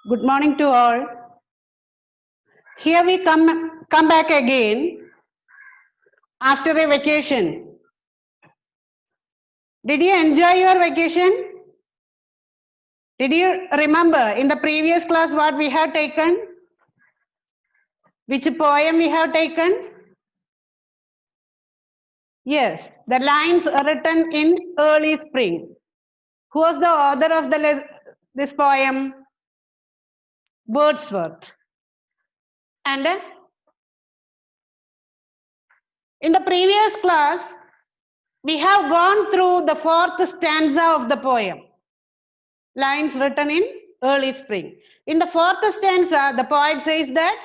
Good morning to all. Here we come back again after a vacation. Did you enjoy your vacation? Did you remember in the previous class what we have taken? Which poem we have taken? Yes, the lines are written in early spring. Who was the author of this poem? Wordsworth. And in the previous class, we have gone through the fourth stanza of the poem. Lines written in early spring. In the fourth stanza, the poet says that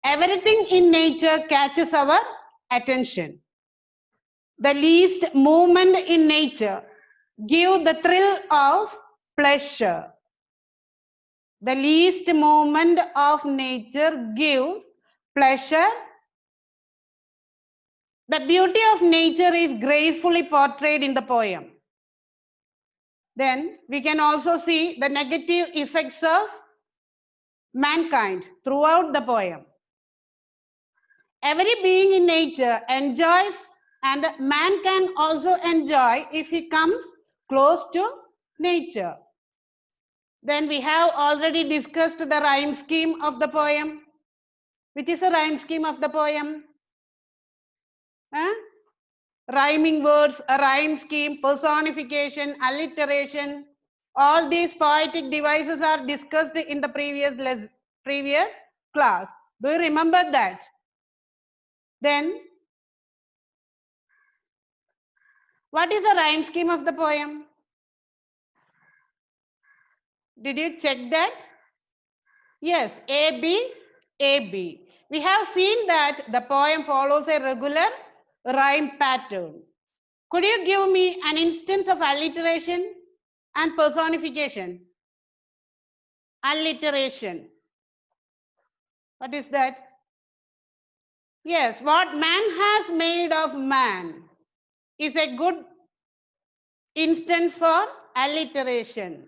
everything in nature catches our attention. The least movement in nature gives the thrill of pleasure. The least movement of nature gives pleasure. The beauty of nature is gracefully portrayed in the poem. Then we can also see the negative effects of mankind throughout the poem. Every being in nature enjoys, and man can also enjoy if he comes close to nature. Then we have already discussed the rhyme scheme of the poem. Which is a rhyme scheme of the poem? Rhyming words, a rhyme scheme, personification, alliteration. All these poetic devices are discussed in the previous class. Do you remember that? Then, what is the rhyme scheme of the poem? Did you check that? Yes, A, B, A, B. We have seen that the poem follows a regular rhyme pattern. Could you give me an instance of alliteration and personification? Alliteration. What is that? Yes, what man has made of man is a good instance for alliteration.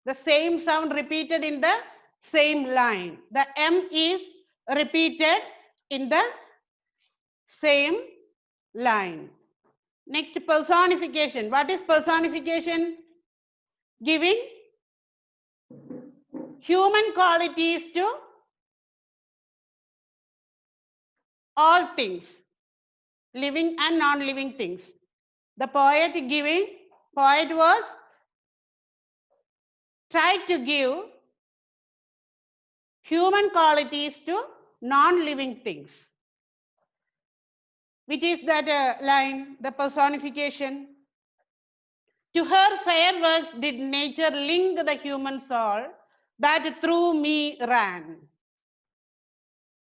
The same sound repeated in the same line. The M is repeated in the same line. Next, personification. What is personification? Giving human qualities to all things, living and non-living things. The poet was tried to give human qualities to non-living things. Which is that line, the personification? To her fair works did nature link the human soul that through me ran.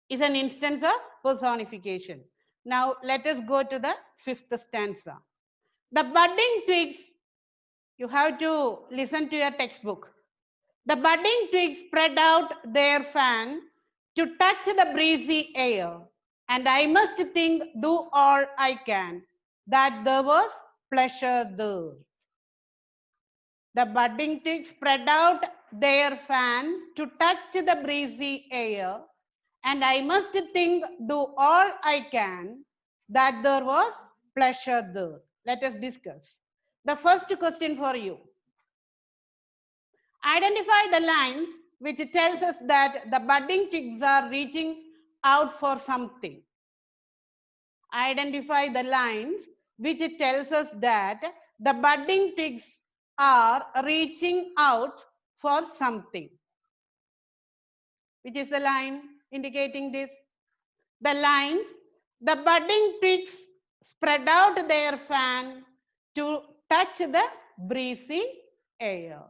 Is an instance of personification. Now let us go to the fifth stanza. The budding twigs, you have to listen to your textbook. The budding twigs spread out their fan to touch the breezy air, and I must think, do all I can, that there was pleasure there. The budding twigs spread out their fan to touch the breezy air, and I must think, do all I can, that there was pleasure there. Let us discuss. The first question for you. Identify the lines which tells us that the budding twigs are reaching out for something. Identify the lines which tells us that the budding twigs are reaching out for something. Which is the line indicating this? The lines, the budding twigs spread out their fan to touch the breezy air.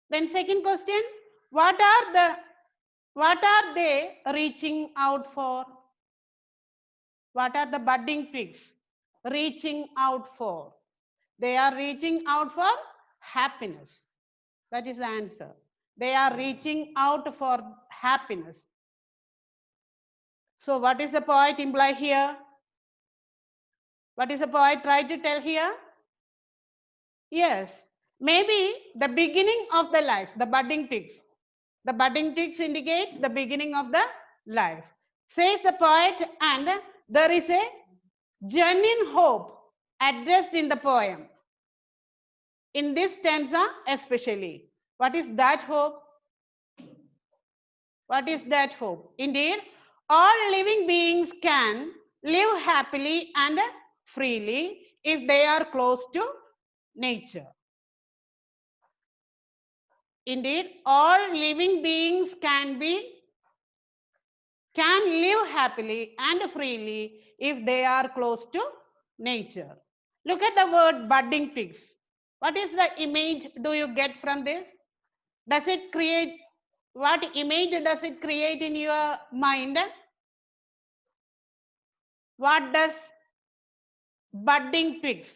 Then second question, what are they reaching out for? What are the budding twigs reaching out for? They are reaching out for happiness. That is the answer. They are reaching out for happiness. So what is the poet imply here? What is the poet trying to tell here? Yes, maybe the beginning of the life, the budding twigs, The budding twigs indicates the beginning of the life. Says the poet, and there is a genuine hope addressed in the poem. In this stanza especially. What is that hope? What is that hope? Indeed, all living beings can live happily and freely if they are close to nature. Indeed, all living beings can live happily and freely if they are close to nature. Look at the word budding twigs. What is the image do you get from this? Does it create, what image does it create in your mind? What does budding twigs,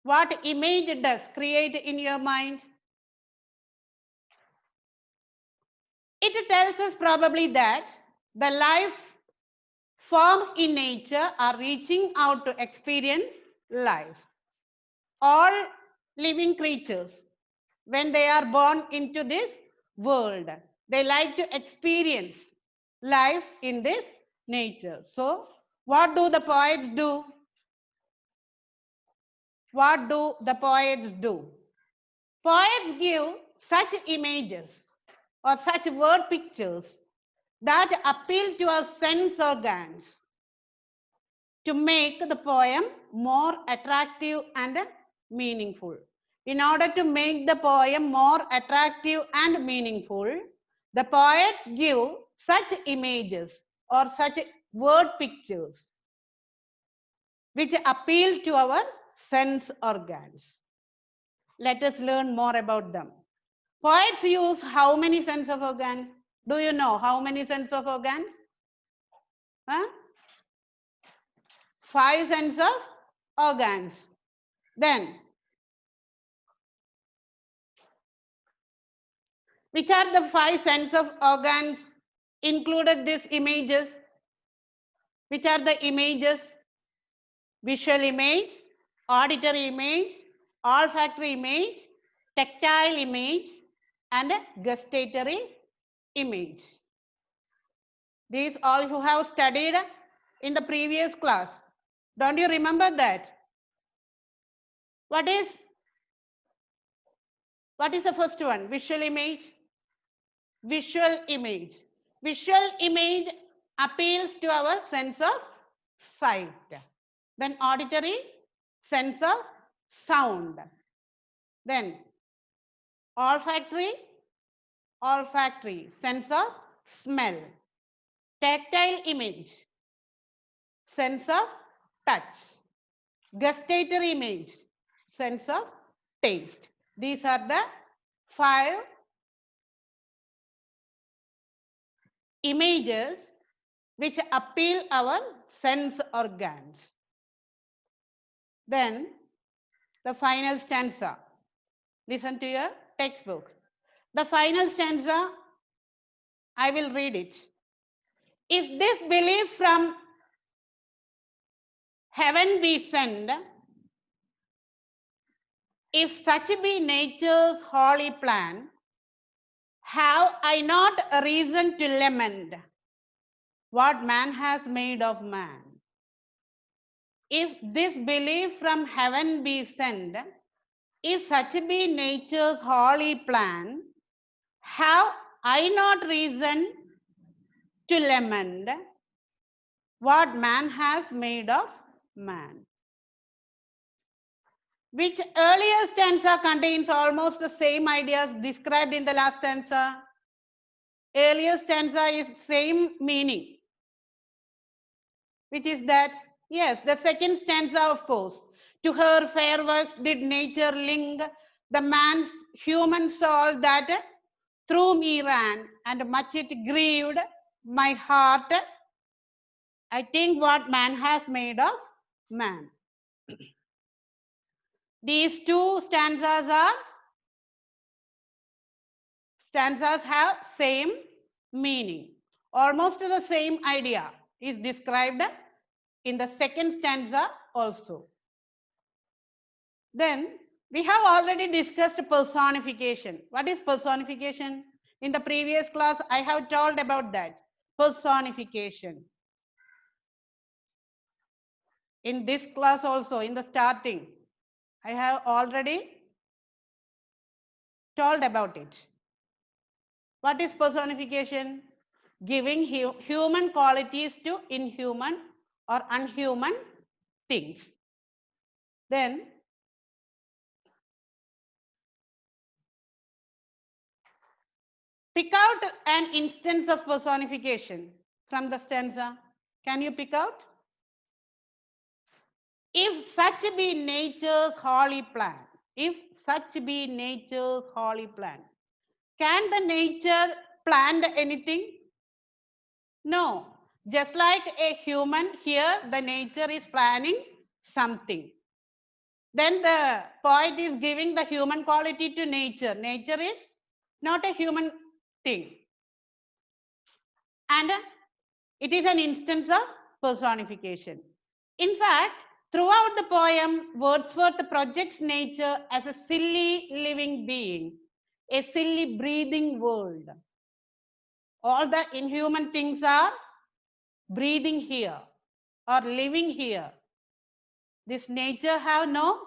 what image does create in your mind? It tells us probably that the life form in nature are reaching out to experience life. All living creatures, when they are born into this world, they like to experience life in this nature. So, what do the poets do? What do the poets do? Poets give such images or such word pictures that appeal to our sense organs to make the poem more attractive and meaningful. In order to make the poem more attractive and meaningful, the poets give such images or such word pictures which appeal to our sense organs. Let us learn more about them. Poets use how many sense of organs? Do you know how many sense of organs? Huh? 5 sense of organs. Then, which are the 5 sense of organs included these images? Which are the images? Visual image, auditory image, olfactory image, tactile image, and gustatory image. These all who have studied in the previous class. Don't you remember that? What is the first one? Visual image. Visual image. Visual image appeals to our sense of sight. Then auditory, sense of sound. Then olfactory, sense of smell. Tactile image, sense of touch. Gustatory image, sense of taste. These are the 5 images which appeal our sense organs. Then the final stanza. Listen to your textbook. The final stanza, I will read it. If this belief from heaven be sent, if such be nature's holy plan, have I not a reason to lament what man has made of man? If this belief from heaven be sent, if such be nature's holy plan, have I not reason to lament what man has made of man? Which earlier stanza contains almost the same ideas described in the last stanza? Earlier stanza is same meaning. Which is that? Yes, the second stanza, of course. To her fair works did nature link the man's human soul that through me ran, and much it grieved my heart. I think what man has made of man. These two stanzas have same meaning. Almost the same idea is described in the second stanza also. Then We have already discussed personification. What is personification? In the previous class, I have told about that. Personification. In this class also, in the starting, I have already told about it. What is personification? Giving human qualities to inhuman or unhuman things. Then, pick out an instance of personification from the stanza. Can you pick out? If such be nature's holy plan, if such be nature's holy plan, can the nature plan anything? No. Just like a human, here the nature is planning something. Then the poet is giving the human quality to nature. Nature is not a human thing. And it is an instance of personification. In fact, throughout the poem, Wordsworth projects nature as a silly living being, a silly breathing world. All the inhuman things are breathing here or living here. This nature have no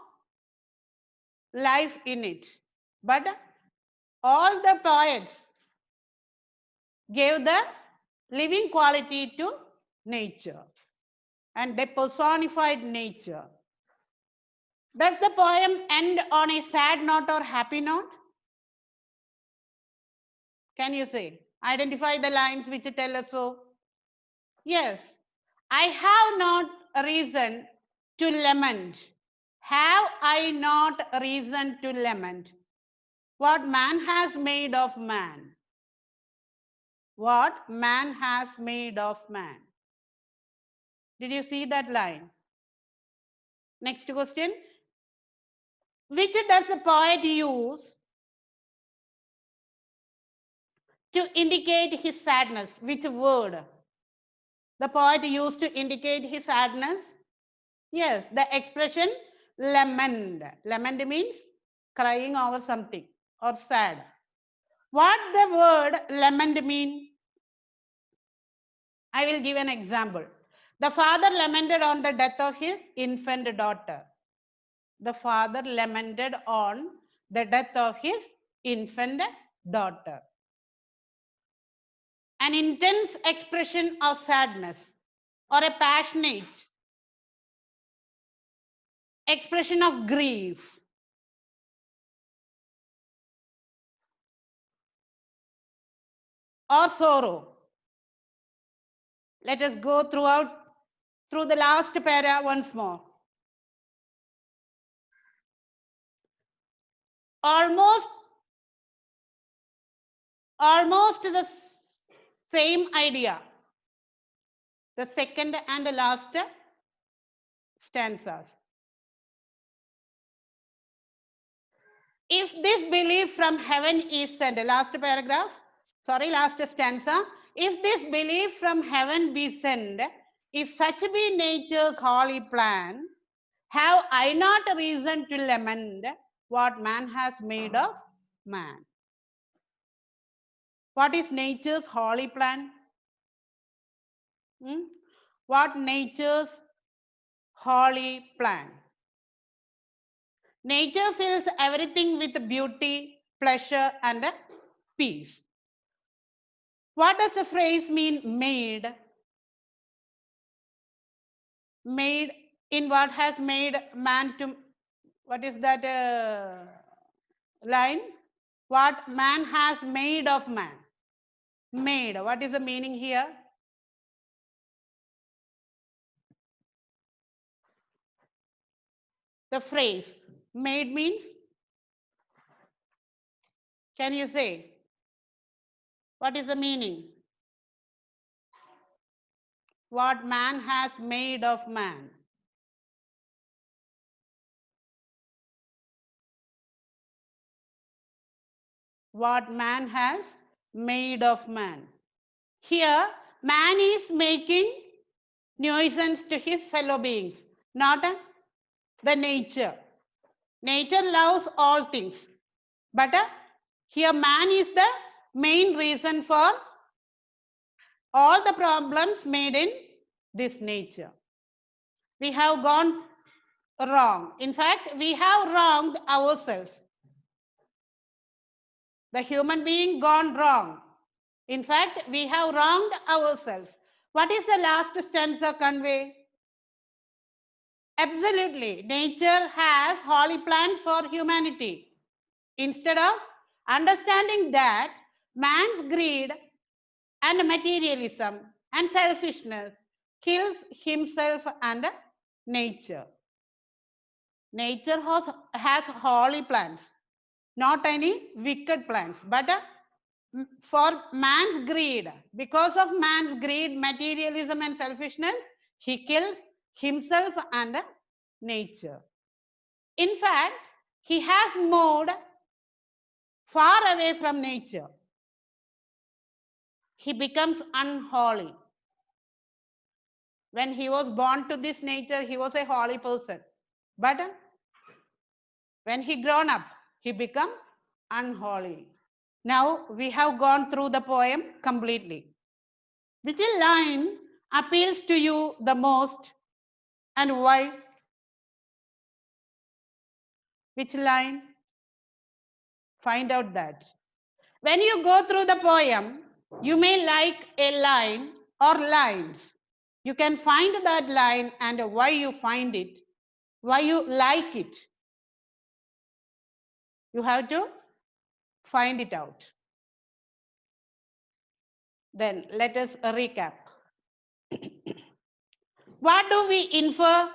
life in it. But all the poets gave the living quality to nature and they personified nature. Does the poem end on a sad note or happy note? Can you say? Identify the lines which tell us so. Yes. I have not a reason to lament. Have I not a reason to lament? What man has made of man? What man has made of man? Did you see that line? Next question. Which does the poet use to indicate his sadness? Which word the poet used to indicate his sadness? Yes, the expression lament. Lament means crying over something or sad. What the word lament mean? I will give an example. The father lamented on the death of his infant daughter. The father lamented on the death of his infant daughter. An intense expression of sadness or a passionate expression of grief. Or sorrow. Let us go through the last para once more. Almost the same idea. The second and the last stanzas. If this belief from heaven is sent, last paragraph, last stanza. If this belief from heaven be sent, if such be nature's holy plan, have I not a reason to lament what man has made of man? What is nature's holy plan? What nature's holy plan? Nature fills everything with beauty, pleasure, and peace. What does the phrase mean, made? Made in what has made man to, what is that line? What man has made of man. Made, what is the meaning here? The phrase made means, can you say? What is the meaning? What man has made of man. What man has made of man. Here, man is making nuisance to his fellow beings, not the nature. Nature loves all things. But here man is the main reason for all the problems made in this nature. We have gone wrong. In fact, we have wronged ourselves. The human being gone wrong. In fact, we have wronged ourselves. What is the last stanza convey? Absolutely. Nature has holy plans for humanity. Instead of understanding that man's greed and materialism and selfishness kills himself and nature. Nature has holy plans, not any wicked plans, but for man's greed, because of man's greed, materialism and selfishness, he kills himself and nature. In fact, he has moved far away from nature. He becomes unholy. When he was born to this nature, he was a holy person. But when he grown up, he become unholy. Now we have gone through the poem completely. Which line appeals to you the most and why? Which line? Find out that. When you go through the poem, you may like a line or lines. You can find that line and why you find it, why you like it. You have to find it out. Then let us recap. What do we infer?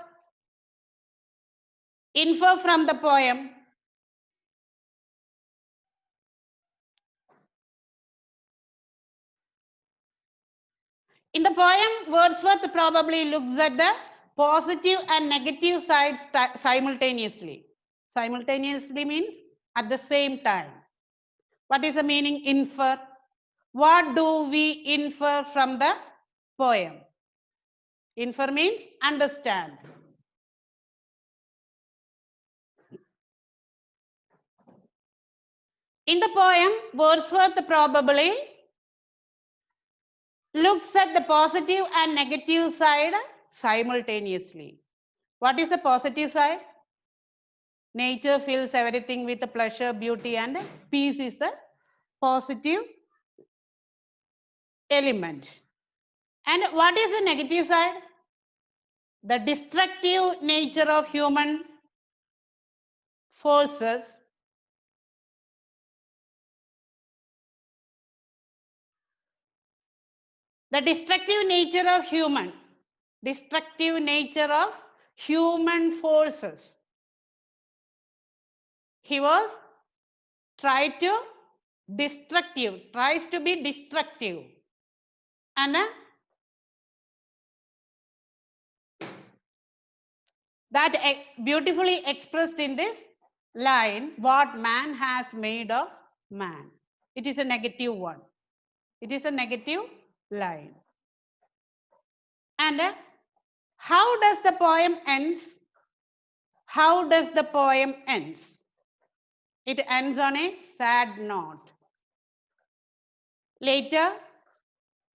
Infer from the poem. In the poem, Wordsworth probably looks at the positive and negative sides simultaneously. Simultaneously means at the same time. What is the meaning infer? What do we infer from the poem? Infer means understand. In the poem, Wordsworth probably looks at the positive and negative side simultaneously. What is the positive side? Nature fills everything with pleasure, beauty, and peace is the positive element. And what is the negative side? The destructive nature of human forces. The destructive nature of human forces. He was tries to be destructive. And that beautifully expressed in this line, what man has made of man. It is a negative one. It is a negative line. And how does the poem ends? How does the poem ends? It ends on a sad note. Later,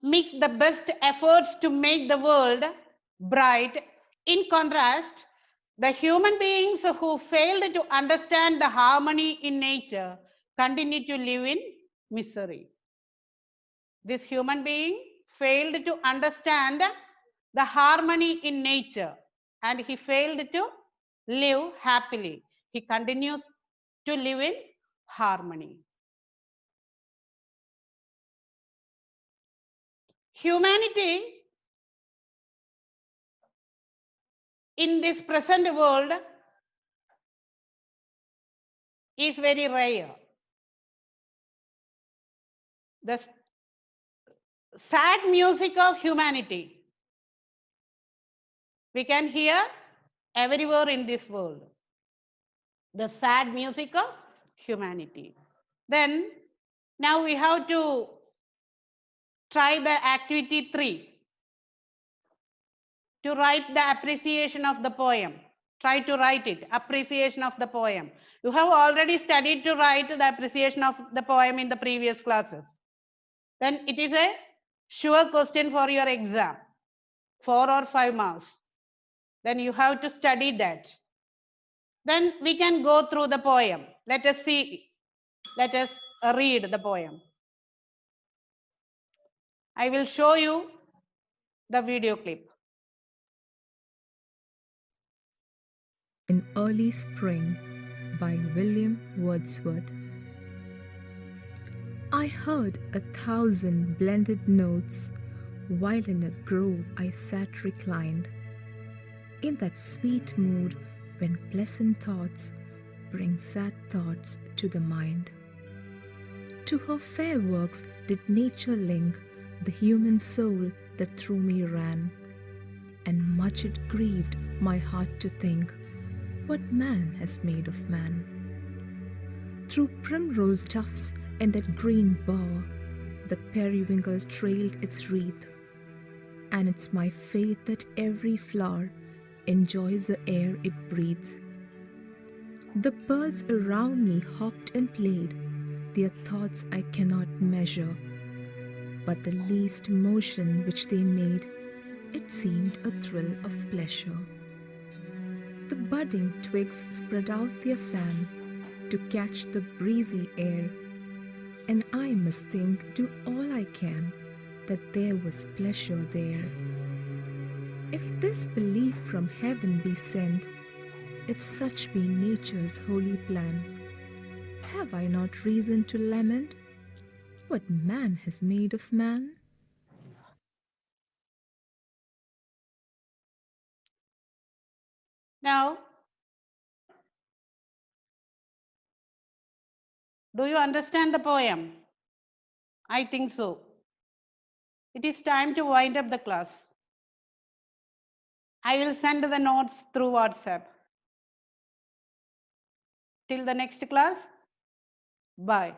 makes the best efforts to make the world bright. In contrast, the human beings who failed to understand the harmony in nature continue to live in misery. This human being failed to understand the harmony in nature and he failed to live happily. He continues to live in harmony. Humanity in this present world is very rare. The sad music of humanity we can hear everywhere in this world. The sad music of humanity. Then now we have to try the activity 3 to write the appreciation of the poem. Try to write it. Appreciation of the poem. You have already studied to write the appreciation of the poem in the previous classes. Then it is a sure question for your exam, 4 or 5 marks. Then you have to study that. Then we can go through the poem. Let us see. Let us read the poem. I will show you the video clip. In Early Spring by William Wordsworth. I heard 1,000 blended notes while in a grove I sat reclined, in that sweet mood when pleasant thoughts bring sad thoughts to the mind. To her fair works did nature link the human soul that through me ran, and much it grieved my heart to think what man has made of man. Through primrose tufts and that green bower, the periwinkle trailed its wreath, and it's my faith that every flower enjoys the air it breathes. The birds around me hopped and played, their thoughts I cannot measure, but the least motion which they made, it seemed a thrill of pleasure. The budding twigs spread out their fan to catch the breezy air, and I must think, do all I can, that there was pleasure there. If this belief from heaven be sent, if such be nature's holy plan, have I not reason to lament what man has made of man? Now, do you understand the poem? I think so. It is time to wind up the class. I will send the notes through WhatsApp. Till the next class, bye.